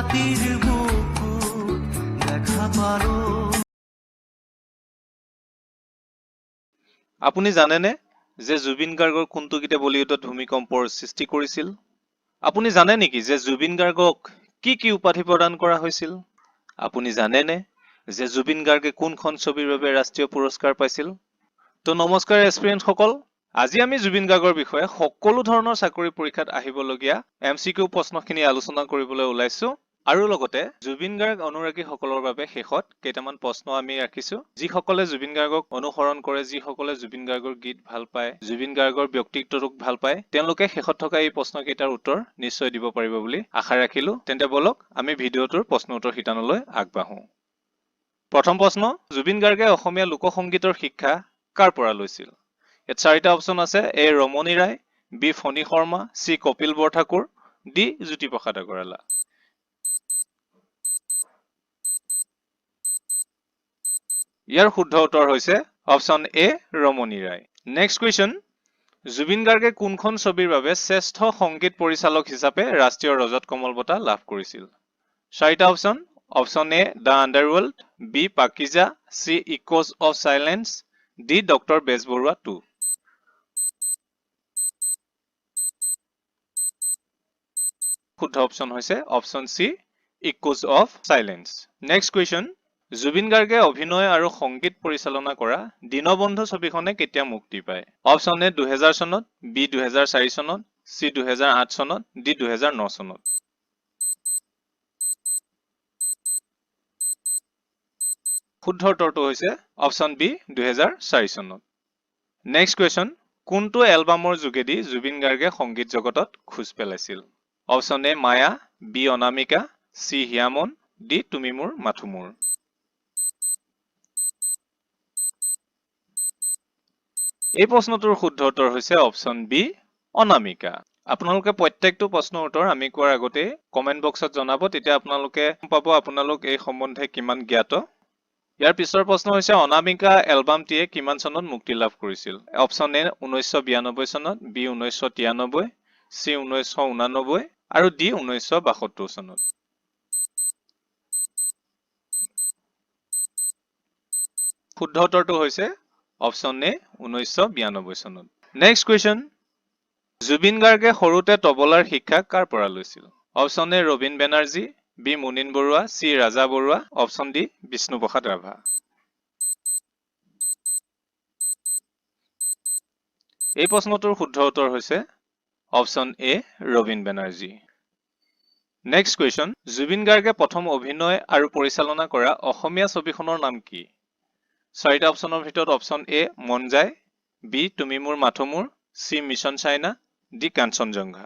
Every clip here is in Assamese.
মাটিৰ বুকু দেখা পাৰো। আপুনি জানেনে যে জুবিন গাৰ্গৰ কোনটো গীতে বলিউডত ভূমিকম্পৰ সৃষ্টি কৰিছিল? আপুনি জানে নেকি যে জুবিন গাৰ্গক কি উপাধি প্ৰদান কৰা হৈছিল? আপুনি জানেনে যে জুবিন গাৰ্গে কোনখন ছবিৰ বাবে ৰাষ্ট্ৰীয় পুৰস্কাৰ পাইছিল? তো নমস্কাৰ এস্পিৰেণ্টসকল, আজি আমি জুবিন গাৰ্গৰ বিষয়ে সকলো ধৰণৰ চাকৰি পৰীক্ষাত আহিবলগীয়া MCQ প্ৰশ্নখিনি আলোচনা কৰিবলৈ ওলাইছো। আৰু লগতে জুবিন গাৰ্গ অনুৰাগীসকলৰ বাবে শেষত কেইটামান প্ৰশ্ন আমি ৰাখিছো, যিসকলে জুবিন গাৰ্গক অনুসৰণ কৰে, যিসকলে জুবিন গাৰ্গৰ গীত ভাল পায়, জুবিন গাৰ্গৰ ব্যক্তিত্বটোক ভাল পায়, তেওঁলোকে শেষত থকা এই প্ৰশ্নকেইটাৰ উত্তৰ নিশ্চয় দিব পাৰিব বুলি আশা ৰাখিলো। তেন্তে বলক আমি ভিডিঅ'টোৰ প্ৰশ্ন উত্তৰ শিতানলৈ আগবাঢ়ো। প্ৰথম প্ৰশ্ন, জুবিন গাৰ্গে অসমীয়া লোকসংগীতৰ শিক্ষা কাৰ পৰা লৈছিল? ইয়াত চাৰিটা অপচন আছে: এ ৰমণী ৰায়, বি ফণী শৰ্মা, চি কপিল বৰঠাকুৰ, ডি জ্যোতিপ্ৰসাদ আগৰৱালা। ইয়াৰ শুদ্ধ উত্তৰ হৈছে অপচন এ ৰমণী ৰায়। নেক্সট কুৱেশ্যন, জুবিন গাৰ্গে কোনখন ছবিৰ বাবে শ্ৰেষ্ঠ সংগীত পৰিচালক হিচাপে ৰাষ্ট্ৰীয় ৰজত কমল বঁটা লাভ কৰিছিল? চাৰিটা option: option A the underworld, B Pakeezah, C echoes of silence, D doctor Bezbaruah 2। শুদ্ধ অপচন হৈছে option C echoes of silence. Next question, Zubeen গাৰ্গে অভিনয় আৰু সংগীত পৰিচালনা কৰা দীনবন্ধু ছবিখনে কেতিয়া মুক্তি পায়? অপচন এ 2000 চনত, বি 2004 চনত, চি 2008 চনত, ডি 2009 চনত। শুদ্ধ উত্তৰটো হৈছে অপচন বি 2004 চনত। নেক্সট কুৱেশ্যন, কোনটো এলবামৰ যোগেদি জুবিন গাৰ্গে সংগীত জগতত খোজ পেলাইছিল? অপচন এ মায়া, B Anamika, C Hiyamon, D তুমি মোৰ মাথো মোৰ। এই প্ৰশ্নটোৰ শুদ্ধ উত্তৰ হৈছে অপচন বি অনামিকা। আপোনালোকে প্ৰত্যেকটো প্ৰশ্নৰ উত্তৰ আমি কোৱাৰ আগতে কমেন্ট বক্সত জনাব, তেতিয়া আপোনালোকে পাব আপোনালোক এই সম্বন্ধে কিমান জ্ঞাত। ইয়াৰ পিছৰ প্ৰশ্ন হৈছে অনামিকা এলবামটিয়ে কিমান চনত মুক্তি লাভ কৰিছিল? অপচন এ 1992 চনত, বি 1993, চি 1989 আৰু ডি 1972 চনত। শুদ্ধ উত্তৰটো হৈছে অপচন এ 1992 চনত। নেক্সট কুৱেশ্যন, জুবিন গাৰ্গে সৰুতে তবলাৰ শিক্ষা কাৰ পৰা লৈছিল? অপচন এ ৰবীন বেনাৰ্জী, বি মুনীন বৰুৱা, চি ৰাজা বৰুৱা, অপচন ডি বিষ্ণুপ্ৰসাদ ৰাভা। এই প্ৰশ্নটোৰ শুদ্ধ উত্তৰ হৈছে অপচন এ ৰবীন বেনাৰ্জী। নেক্সট কুৱেশ্যন, জুবিন গাৰ্গে প্ৰথম অভিনয় আৰু পৰিচালনা কৰা অসমীয়া ছবিখনৰ নাম কি? চাৰিটা অপচনৰ ভিতৰত অপচন এ মন যায়, বি তুমি মোৰ মাথো মোৰ, C mission China, D Kanchenjunga.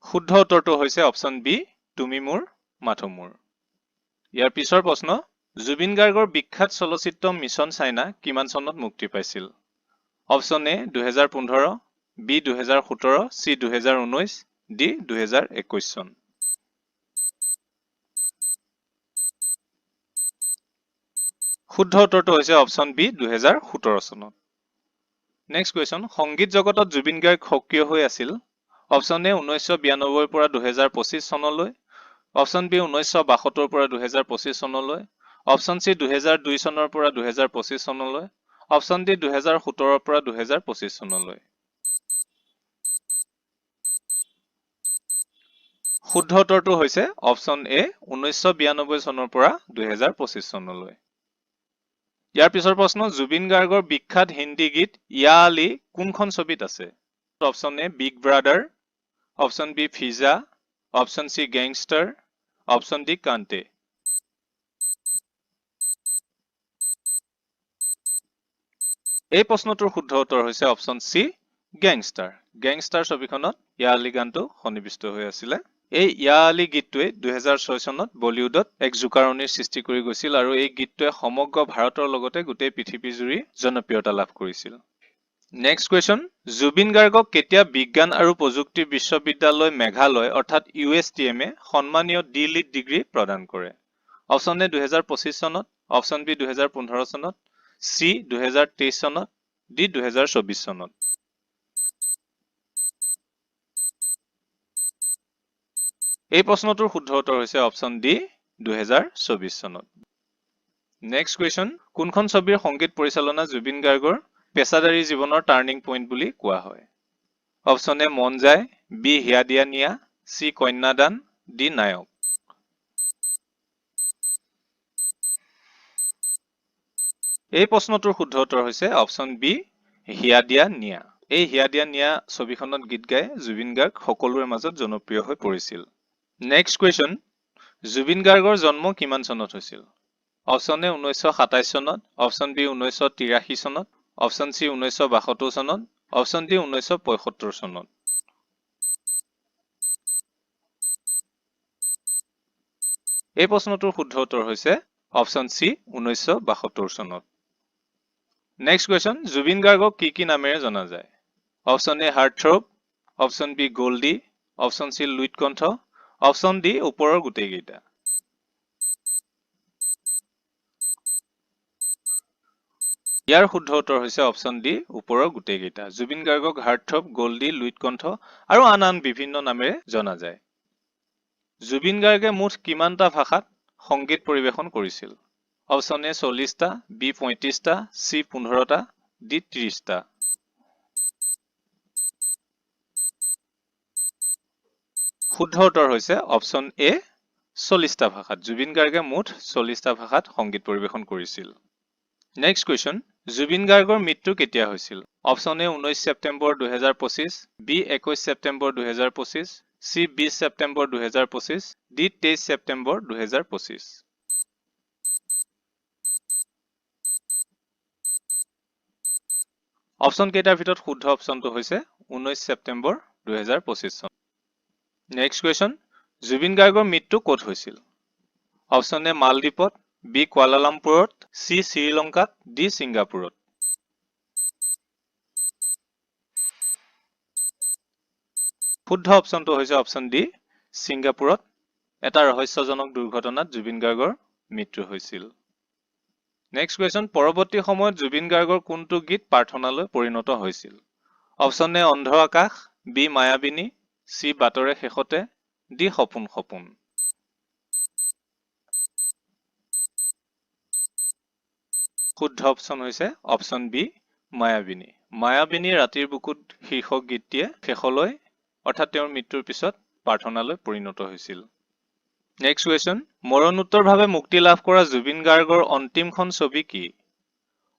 শুদ্ধ উত্তৰটো হৈছে অপচন বি তুমি মোৰ মাথো মোৰ। ইয়াৰ পিছৰ প্ৰশ্ন, জুবিন গাৰ্গৰ বিখ্যাত চলচ্চিত্ৰ মিছন চাইনা কিমান চনত মুক্তি পাইছিল? অপচন এ 2015, বি 2017, চি 2019, ডি 2021 চন। শুদ্ধ উত্তৰটো হৈছে অপচন বি 2017 চনত। নেক্সট কুৱেশ্যন, সংগীত জগতত জুবিন গাৰ্গ সক্ৰিয় হৈ আছিল? অপচন এ 1992 পৰা 2025 চনলৈ, অপচন বি 1972 পৰা 2025 চনলৈ, অপচন চি 2002 চনৰ পৰা 2025 চনলৈ, অপচন ডি 2017 পৰা 2025 চনলৈ। শুদ্ধ উত্তৰটো হৈছে অপচন এ 1992 চনৰ পৰা 2025 চনলৈ। ইয়াৰ পিছৰ প্ৰশ্ন, জুবিন গাৰ্গৰ বিখ্যাত হিন্দী গীত ইয়া আলী কোনখন ছবিত আছে? Option A big brother, option B Fiza, option C gangster, option D Kaante. এই প্ৰশ্নটোৰ শুদ্ধ উত্তৰ হৈছে অপচন চি গেংষ্টাৰ। গেংষ্টাৰ ছবিখনত ইয়া আলী গানটো সন্নিৱিষ্ট হৈ আছিলে। এই ইয়া আলী গীতটোৱে 2006 চনত বলিউডত এক জোকাৰণিৰ সৃষ্টি কৰি গৈছিল আৰু এই গীতটোৱে সমগ্ৰ ভাৰতৰ লগতে গোটেই পৃথিৱী জুৰি জনপ্ৰিয়তা লাভ কৰিছিল। নেক্সট কুৱেশ্যন, জুবিন গাৰ্গক কেতিয়া বিজ্ঞান আৰু প্ৰযুক্তি বিশ্ববিদ্যালয় মেঘালয় অৰ্থাৎ USTM সন্মানীয় ডি লিট ডিগ্ৰী প্ৰদান কৰে? অপচন এ 2025 চনত, অপচন বি 2015 চনত, চি 2023 চনত, ডি 2024 চনত। এই প্ৰশ্নটোৰ শুদ্ধ উত্তৰ হৈছে অপচন ডি 2024 চনত। নেক্সট কুৱেশ্যন, কোনখন ছবিৰ সংগীত পৰিচালনা জুবিন গাৰ্গৰ পেছাদাৰী জীৱনৰ টাৰ্ণিং পইণ্ট বুলি কোৱা হয়? অপচন এ মন যায়, বি হিয়া দিয়া নিয়া, চি কন্যাদান, ডি নায়ক। এই প্ৰশ্নটোৰ শুদ্ধ উত্তৰ হৈছে অপচন বি হিয়া দিয়া নিয়া। এই হিয়া দিয়া নিয়া ছবিখনত গীত গাই জুবিন গাৰ্গ সকলোৰে মাজত জনপ্ৰিয় হৈ পৰিছিল। নেক্সট কুৱেশ্যন, জুবিন গাৰ্গৰ জন্ম কিমান চনত হৈছিল? অপচন এ 1927 চনত, অপচন বি 1983 চনত, অপচন চি 1972 চনত, অপচন ডি 1975 চনত। এই প্ৰশ্নটোৰ শুদ্ধ উত্তৰ হৈছে অপচন চি 1972 চনত। নেক্সট কুৱেশ্যন, জুবিন গাৰ্গক কি নামেৰে জনা যায়? Option A heartthrob, option B Goldie, option C Luit Kantho, option D ওপৰৰ গোটেইকেইটা। ইয়াৰ শুদ্ধ উত্তৰ হৈছে অপচন ডি ওপৰৰ গোটেইকেইটা। জুবিন গাৰ্গক হাৰ্টথ্ৰব, গল্ডি, লুইট কণ্ঠ আৰু আন বিভিন্ন নামেৰে জনা যায়। জুবিন গাৰ্গে মুঠ কিমানটা ভাষাত সংগীত পৰিৱেশন কৰিছিল? অপচন এ 40টা, বি 35টা, চি 15টা, ডি 30টা। শুদ্ধ উত্তৰ হৈছে অপচন এ 40টা ভাষাত। জুবিন গাৰ্গে মুঠ 40টা ভাষাত সংগীত পৰিৱেশন কৰিছিল। নেক্সট কুৱেশ্যন, জুবিন গাৰ্গৰ মৃত্যু কেতিয়া হৈছিল? Option A 19 September 2025, B 21 September 2025, C 20 September 2025, D 23 September 2025। Option কেইটাৰ ভিতৰত শুদ্ধ অপচনটো হৈছে 19 ছেপ্টেম্বৰ 2025 চন। নেক্সট কুৱেশ্যন, জুবিন গাৰ্গৰ মৃত্যু ক'ত হৈছিল? অপচন এ মালদ্বীপত, বি কুৱালালামপুৰত, চি শ্ৰীলংকাত, ডি ছিংগাপুৰত। শুদ্ধ অপচনটো হৈছে অপচন ডি ছিংগাপুৰত। এটা ৰহস্যজনক দুৰ্ঘটনাত জুবিন গাৰ্গৰ মৃত্যু হৈছিল। নেক্সট কুৱেশ্যন, পৰৱৰ্তী সময়ত জুবিন গাৰ্গৰ কোনটো গীত প্ৰাৰ্থনালৈ পৰিণত হৈছিল? অপচন এ অন্ধ আকাশ, বি মায়াবিনী, চি বাটৰে শেষতে, ডি সপোন সপোন। শুদ্ধ অপচন হৈছে অপচন বি মায়াবিনী। মায়াবিনী ৰাতিৰ বুকুত শীৰ্ষক গীতটিয়ে শেষলৈ অৰ্থাৎ তেওঁৰ মৃত্যুৰ পিছত প্ৰাৰ্থনালৈ পৰিণত হৈছিল। নেক্সট কুৱেশ্যন, মৰণোত্তৰভাৱে মুক্তি লাভ কৰা জুবিন গাৰ্গৰ অন্তিমখন ছবি কি?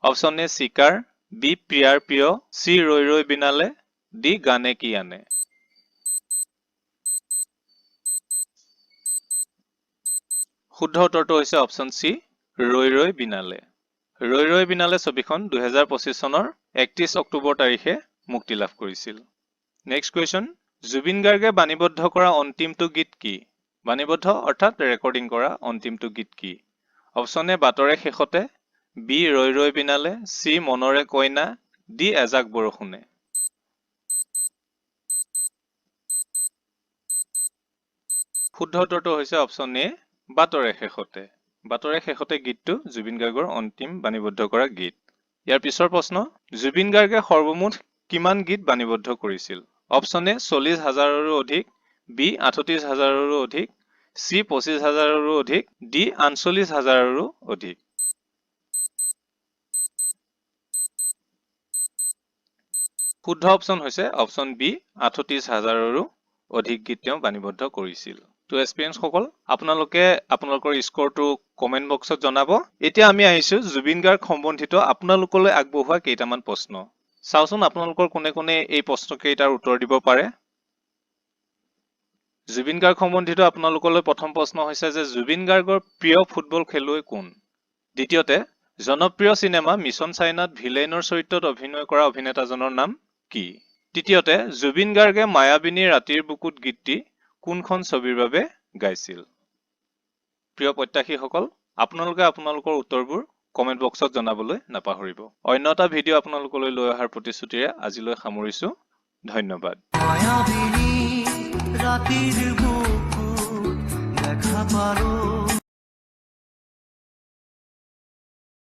অপচন এ চিকাৰ, বি প্ৰিয়াৰ প্ৰিয়, চি ৰৈ ৰৈ বিনালে, ডি গানে কি আনে। শুদ্ধ উত্তৰটো হৈছে অপচন চি ৰৈ ৰৈ বিনালে। ৰৈ ৰৈ বিনালে ছবিখন 2025 চনৰ 31 অক্টোবৰ তাৰিখে মুক্তি লাভ কৰিছিল। নেক্সট কুৱেশ্যন, জুবিন গাৰ্গে বাণীবদ্ধ কৰা অন্তিমটো গীত কি? বাণীবদ্ধ অৰ্থাৎ ৰেকৰ্ডিং কৰা অন্তিমটো গীত কি? অপচন এ বাটৰে শেষতে, বি ৰৈ ৰৈ বিনালে, চি মনৰে কইনা, ডি এজাক বৰষুণে। শুদ্ধ উত্তৰটো হৈছে অপচন এ বাটৰে শেষতে। বাটৰে শেষতে গীতটো জুবিন গাৰ্গৰ অন্তিম বাণীবদ্ধ কৰা গীত। ইয়াৰ পিছৰ প্ৰশ্ন, জুবিন গাৰ্গে সৰ্বমুঠ কিমান গীত বাণীবদ্ধ কৰিছিল? অপচন এ 40,000ৰো অধিক, বি 38,000ৰো অধিক, চি 25,000ৰো অধিক, ডি 39,000ৰো অধিক। শুদ্ধ অপচন হৈছে অপচন বি 38,000ৰো অধিক গীত তেওঁ বাণীবদ্ধ কৰিছিল। তো এক্সপিৰিয়েঞ্চসকল, আপোনালোকে আপোনালোকৰ স্ক'ৰটো কমেণ্ট বক্সত জনাব। এতিয়া আমি আহিছো জুবিন গাৰ্গ সম্বন্ধিত আপোনালোকলৈ আগবঢ়োৱা কেইটামান প্ৰশ্ন। চাওচোন আপোনালোকৰ কোনে কোনে এই প্ৰশ্নকেইটাৰ উত্তৰ দিব পাৰে। জুবিন গাৰ্গ সম্বন্ধিত আপোনালোকলৈ প্ৰথম প্ৰশ্ন হৈছে যে জুবিন গাৰ্গৰ প্ৰিয় ফুটবল খেলুৱৈ কোন? দ্বিতীয়তে, জনপ্ৰিয় চিনেমা মিছন চাইনাত ভিলেইনৰ চৰিত্ৰত অভিনয় কৰা অভিনেতাজনৰ নাম কি? তৃতীয়তে, জুবিন গাৰ্গে মায়াবিনী ৰাতিৰ বুকুত গীতটি কোনখন ছবিৰ বাবে গাইছিল? প্ৰিয় প্ৰত্যাশীসকল, আপোনালোকে আপোনালোকৰ উত্তৰবোৰ কমেণ্ট বক্সত জনাবলৈ নাপাহৰিব। অন্য এটা ভিডিঅ' আপোনালোকলৈ লৈ অহাৰ প্ৰতিশ্ৰুতিৰে আজিলৈ সামৰিছো। ধন্যবাদ। মায়াবিনী ৰাতিৰ বুকুত দেখা পালো